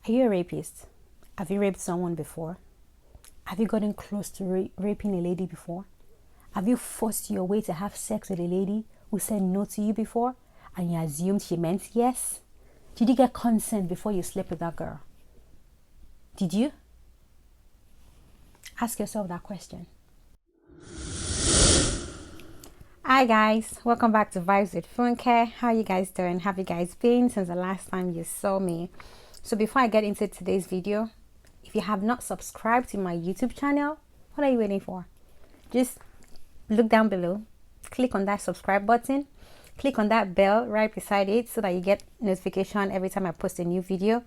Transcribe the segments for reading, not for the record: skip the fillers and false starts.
Are you a rapist? Have you raped someone before? Have you gotten close to raping a lady before? Have you forced your way to have sex with a lady who said no to you before and you assumed she meant yes? Did you get consent before you slept with that girl? Did you? Ask yourself that question. Hi guys, welcome back to Vibes with Funke. How are you guys doing? Have you guys been since the last time you saw me? So before I get into today's video, if you have not subscribed to my YouTube channel, what are you waiting for? Just look down below, click on that subscribe button, click on that bell right beside it so that you get notification every time I post a new video.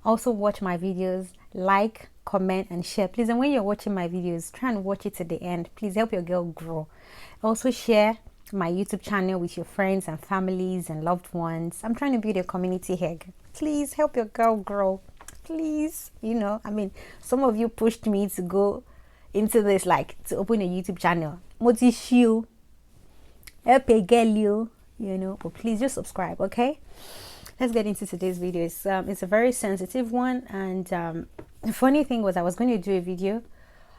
Also watch my videos, like, comment and share please. And when you're watching my videos, try and watch it to the end. Please help your girl grow. Also share my YouTube channel with your friends and families and loved ones. I'm trying to build a community here. Please help your girl grow. Please, some of you pushed me to go into this, like to open a YouTube channel. Motishu, help a girl, but please just subscribe, okay? Let's get into today's video. It's a very sensitive one, and the funny thing was I was going to do a video.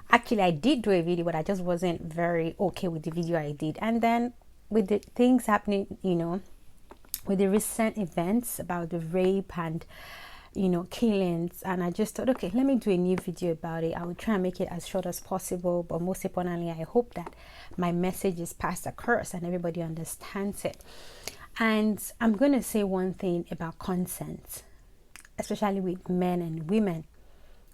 Actually, I did do a video, but I just wasn't very okay with the video I did. And then with the things happening, with the recent events about the rape and killings, and I just thought, okay, let me do a new video about it. I will try and make it as short as possible, but most importantly, I hope that my message is passed across and everybody understands it. And I'm going to say one thing about consent, especially with men and women.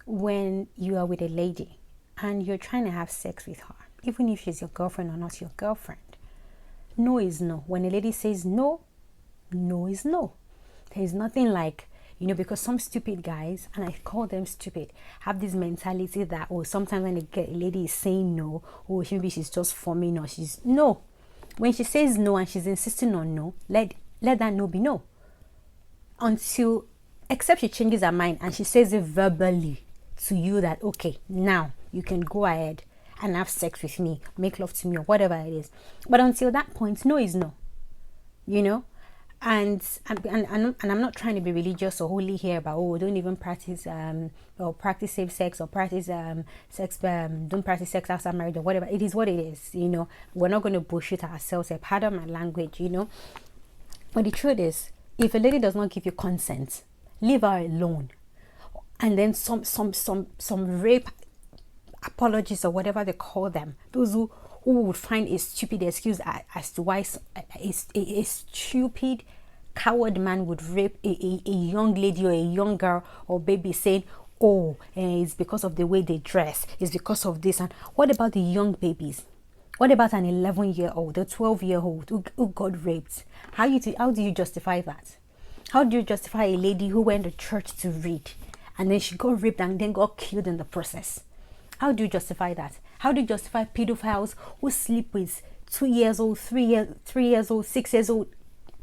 When you are with a lady and you're trying to have sex with her, even if she's your girlfriend or not your girlfriend, no is no. When a lady says no, no is no. There is nothing like, because some stupid guys, and I call them stupid, have this mentality that, sometimes when a lady is saying no, maybe she's just forming, or she's no. When she says no and she's insisting on no, let that no be no. Except she changes her mind and she says it verbally to you that, okay, now you can go ahead and have sex with me, make love to me, or whatever it is. But until that point, no is no. And I'm not trying to be religious or holy here about, don't even practice or practice safe sex, or practice sex, don't practice sex outside marriage, or whatever. It is what it is. We're not going to bullshit ourselves. Pardon my language. But the truth is, if a lady does not give you consent, leave her alone. And then some rape apologists, or whatever they call them, those who would find a stupid excuse as to why a stupid coward man would rape a young lady or a young girl or baby, saying, it's because of the way they dress, it's because of this. And what about the young babies? What about an 11-year-old, a 12-year-old who got raped? How do you justify that? How do you justify a lady who went to church to read and then she got raped and then got killed in the process? How do you justify that? How do you justify pedophiles who sleep with 2 years old, 3 years old, 6 years old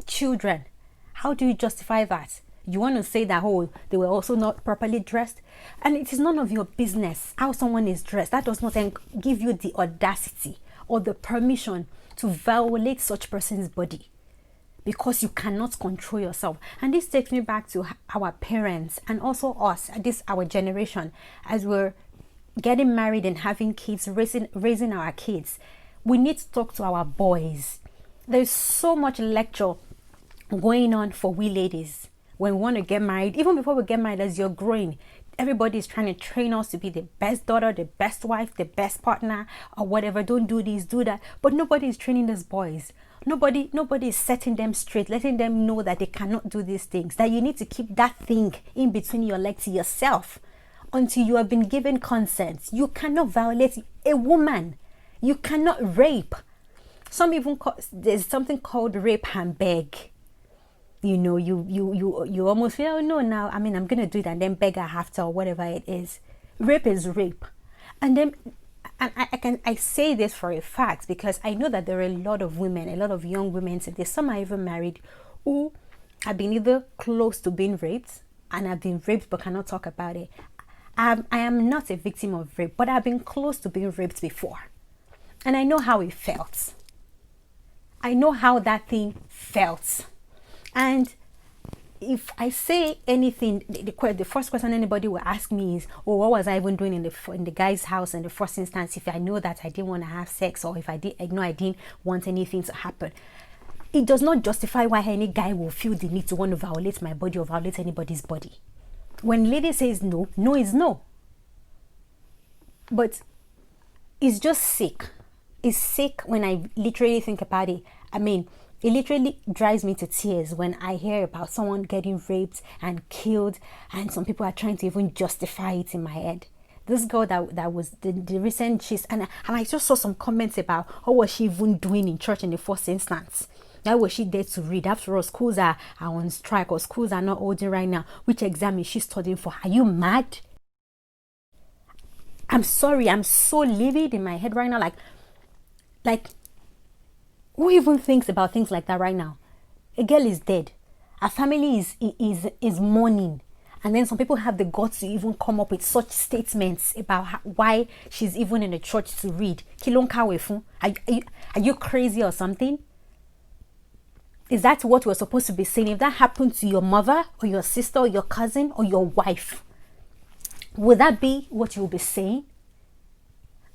children? How do you justify that? You want to say that, they were also not properly dressed? And it is none of your business how someone is dressed. That does not give you the audacity or the permission to violate such person's body, because you cannot control yourself. And this takes me back to our parents and also us, our generation, as we're getting married and having kids, raising our kids. We need to talk to our boys. There's so much lecture going on for we ladies when we want to get married. Even before we get married, as you're growing, everybody is trying to train us to be the best daughter, the best wife, the best partner, or whatever. Don't do this, do that. But nobody is training these boys. Nobody is setting them straight, letting them know that they cannot do these things, that you need to keep that thing in between your legs to yourself until you have been given consent. You cannot violate a woman. You cannot rape. There's something called rape and beg. You almost feel, no, now, I'm going to do it and then beg her after, or whatever it is. Rape is rape. And then, I say this for a fact because I know that there are a lot of women, a lot of young women today, some are even married, who have been either close to being raped and have been raped but cannot talk about it. I am not a victim of rape, but I've been close to being raped before. And I know how it felt. I know how that thing felt. And if I say anything, the first question anybody will ask me is, oh, what was I even doing in the guy's house in the first instance? If I know that I didn't want to have sex, or if I didn't want anything to happen. It does not justify why any guy will feel the need to want to violate my body or violate anybody's body. When lady says no, no is no. But it's just sick. It's sick when I literally think about it. I mean, it literally drives me to tears when I hear about someone getting raped and killed, and some people are trying to even justify it in my head. This girl that was the recent cheese, and I just saw some comments about what was she even doing in church in the first instance. Why was she there to read? After all, schools are on strike, or schools are not holding right now. Which exam is she studying for? Are you mad? I'm sorry, I'm so livid in my head right now. Like, who even thinks about things like that right now? A girl is dead. Her family is mourning. And then some people have the guts to even come up with such statements about why she's even in the church to read. Are you crazy or something? Is that what we're supposed to be saying? If that happened to your mother or your sister or your cousin or your wife, would that be what you'll be saying?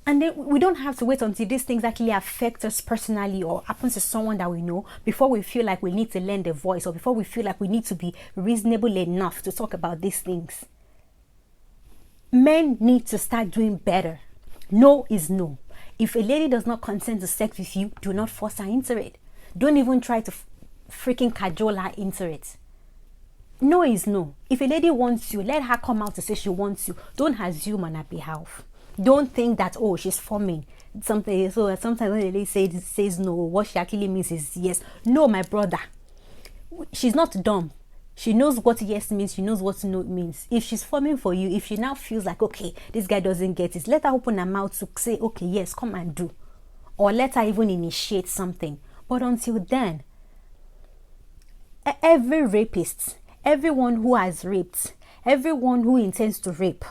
And then we don't have to wait until these things actually affect us personally or happens to someone that we know before we feel like we need to lend a voice, or before we feel like we need to be reasonable enough to talk about these things. Men need to start doing better. No is no. If a lady does not consent to sex with you, do not force her into it. Don't even try to freaking cajole her into it. No is no. If a lady wants you, let her come out to say she wants you. Don't assume on her behalf. Don't think that, oh, she's forming something. So sometimes when a lady says no, what she actually means is yes. No, my brother. She's not dumb. She knows what yes means. She knows what no means. If she's forming for you, if she now feels like, okay, this guy doesn't get it, let her open her mouth to say, okay, yes, come and do. Or let her even initiate something. But until then, every rapist, everyone who has raped, everyone who intends to rape,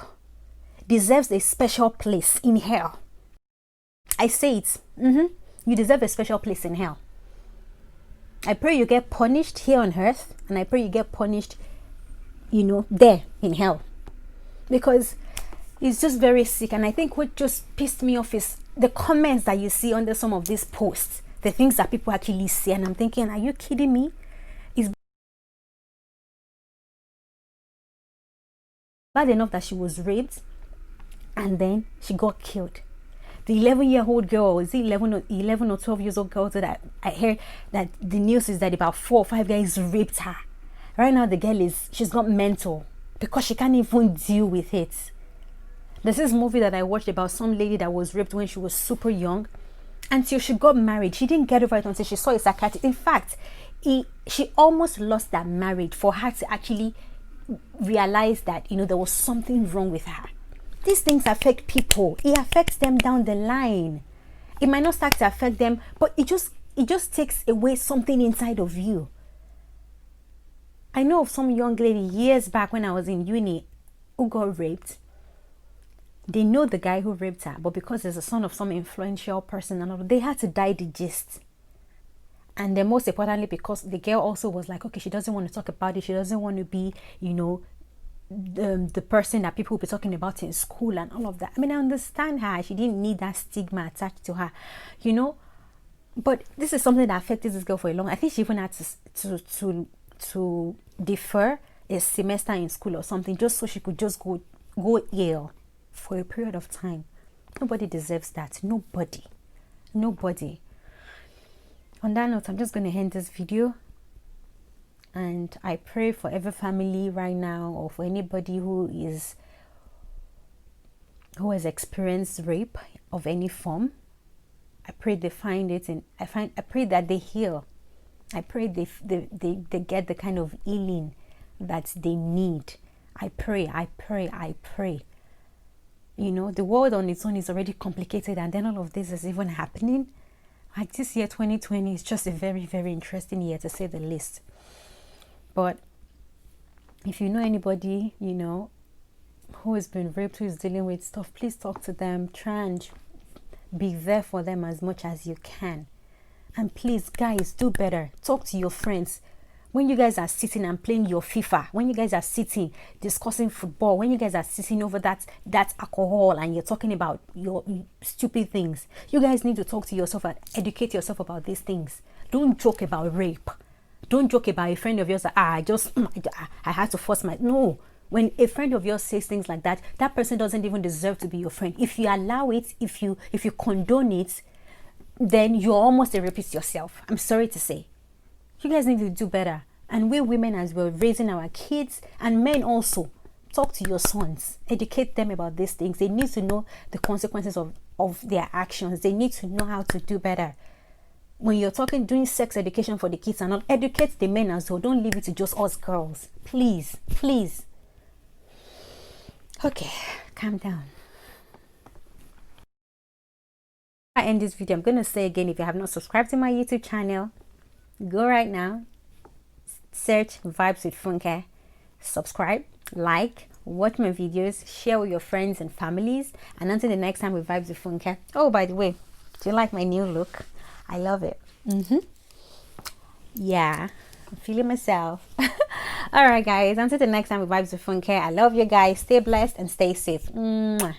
deserves a special place in hell. I say it. You deserve a special place in hell. I pray you get punished here on earth, and I pray you get punished, there in hell. Because it's just very sick. And I think what just pissed me off is the comments that you see under some of these posts, the things that people actually say. And I'm thinking, are you kidding me? It's bad enough that she was raped and then she got killed. The 11-year-old girl, is it 11 or 12 years old girl that I heard that the news is that about 4 or 5 guys raped her. Right now the girl she's got mental because she can't even deal with it. There's this movie that I watched about some lady that was raped when she was super young. Until she got married, she didn't get over it until she saw a psychiatrist. In fact, she almost lost that marriage for her to actually realize that there was something wrong with her. These things affect people. It affects them down the line. It might not start to affect them, but it just takes away something inside of you. I know of some young lady years back when I was in uni who got raped. They know the guy who raped her, but because there's a son of some influential person and all, they had to die the gist. And then most importantly, because the girl also was like, okay, she doesn't want to talk about it. She doesn't want to be, the person that people will be talking about in school and all of that. I mean, I understand her. She didn't need that stigma attached to her, But this is something that affected this girl for a long. I think she even had to defer a semester in school or something just so she could just go ill for a period of time. Nobody deserves that. Nobody. On that note, I'm just going to end this video. And I pray for every family right now, or for anybody who has experienced rape of any form. I pray they find it, and I pray that they heal. I pray they get the kind of healing that they need. I pray. The world on its own is already complicated, and then all of this is even happening. Like this year, 2020, is just a very, very interesting year, to say the least. But if you know anybody, who has been raped, who is dealing with stuff, please talk to them. Try and be there for them as much as you can. And please, guys, do better. Talk to your friends. When you guys are sitting and playing your FIFA, when you guys are sitting discussing football, when you guys are sitting over that alcohol and you're talking about your stupid things, you guys need to talk to yourself and educate yourself about these things. Don't joke about rape. Don't joke about a friend of yours that I had to force my no. When a friend of yours says things like that, that person doesn't even deserve to be your friend. If you allow it, if you condone it, then you're almost a rapist yourself. I'm sorry to say. You guys need to do better. And we women, as we're raising our kids, and men also, talk to your sons. Educate them about these things. They need to know the consequences of their actions. They need to know how to do better. When you're doing sex education for the kids and not, educate the men as well. Don't leave it to just us girls. Please, please. Okay, calm down. I end this video. I'm going to say again, if you have not subscribed to my YouTube channel, go right now, search Vybz with Funke, subscribe, like, watch my videos, share with your friends and families, and until the next time with Vybz with Funke. Oh, by the way, do you like my new look? I love it. Yeah, I'm feeling myself. All right, guys, until the next time with Vybz with Funke, I love you guys. Stay blessed and stay safe. Mwah.